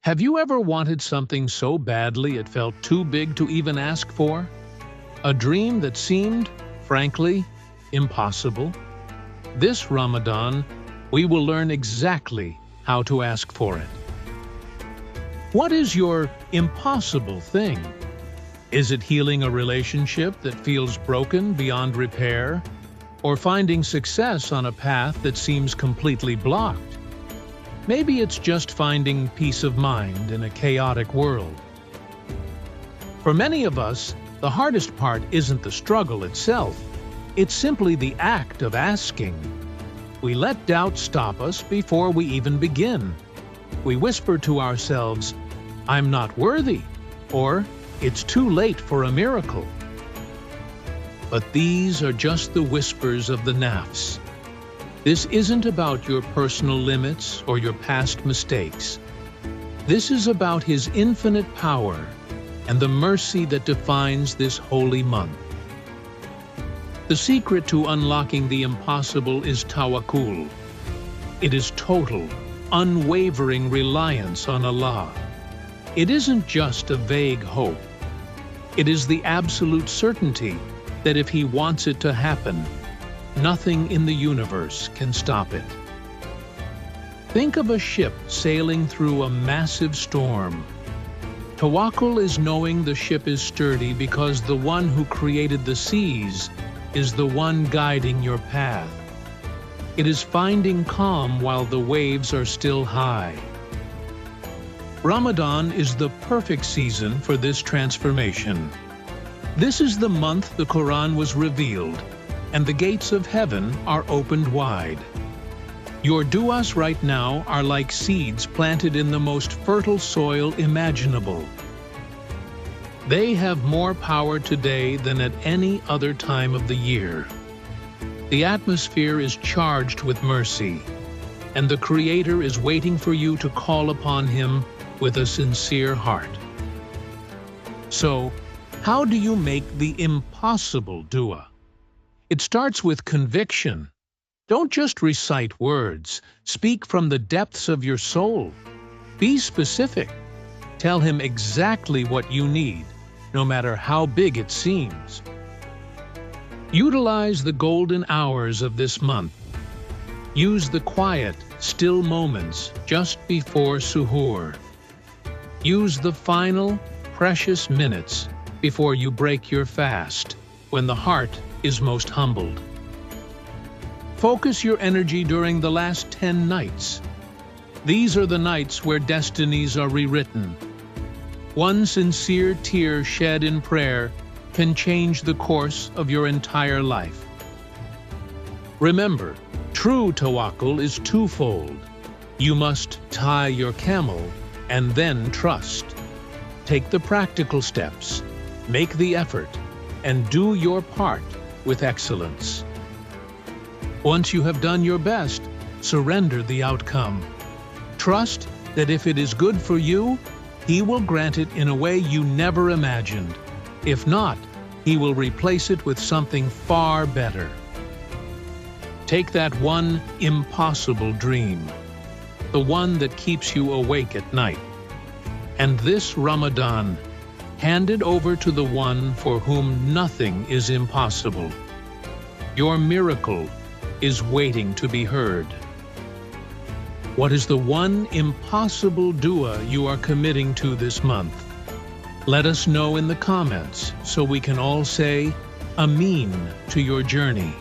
Have you ever wanted something so badly it felt too big to even ask for? A dream that seemed, frankly, impossible? This Ramadan, we will learn exactly how to ask for it. What is your impossible thing? Is it healing a relationship that feels broken beyond repair? Or finding success on a path that seems completely blocked? Maybe it's just finding peace of mind in a chaotic world. For many of us, the hardest part isn't the struggle itself. It's simply the act of asking. We let doubt stop us before we even begin. We whisper to ourselves, "I'm not worthy," or "It's too late for a miracle." But these are just the whispers of the nafs. This isn't about your personal limits or your past mistakes. This is about His infinite power and the mercy that defines this holy month. The secret to unlocking the impossible is Tawakkul. It is total, unwavering reliance on Allah. It isn't just a vague hope. It is the absolute certainty that if He wants it to happen, nothing in the universe can stop it. Think of a ship sailing through a massive storm. Tawakkul is knowing the ship is sturdy because the one who created the seas is the one guiding your path. It is finding calm while the waves are still high. Ramadan is the perfect season for this transformation. This is the month the Quran was revealed, and the gates of heaven are opened wide. Your du'as right now are like seeds planted in the most fertile soil imaginable. They have more power today than at any other time of the year. The atmosphere is charged with mercy, and the Creator is waiting for you to call upon Him with a sincere heart. So, how do you make the impossible dua? It starts with conviction. Don't just recite words. Speak from the depths of your soul. Be specific. Tell Him exactly what you need, no matter how big it seems. Utilize the golden hours of this month. Use the quiet, still moments just before Suhoor. Use the final, precious minutes before you break your fast, when the heart is most humbled. Focus your energy during the last 10 nights. These are the nights where destinies are rewritten. One sincere tear shed in prayer can change the course of your entire life. Remember, true tawakkul is twofold. You must tie your camel and then trust. Take the practical steps, make the effort, and do your part with excellence. Once you have done your best, surrender the outcome. Trust that if it is good for you, He will grant it in a way you never imagined. If not, He will replace it with something far better. Take that one impossible dream, the one that keeps you awake at night, and this Ramadan, hand it over to the one for whom nothing is impossible. Your miracle is waiting to be heard. What is the one impossible dua you are committing to this month? Let us know in the comments so we can all say Ameen to your journey.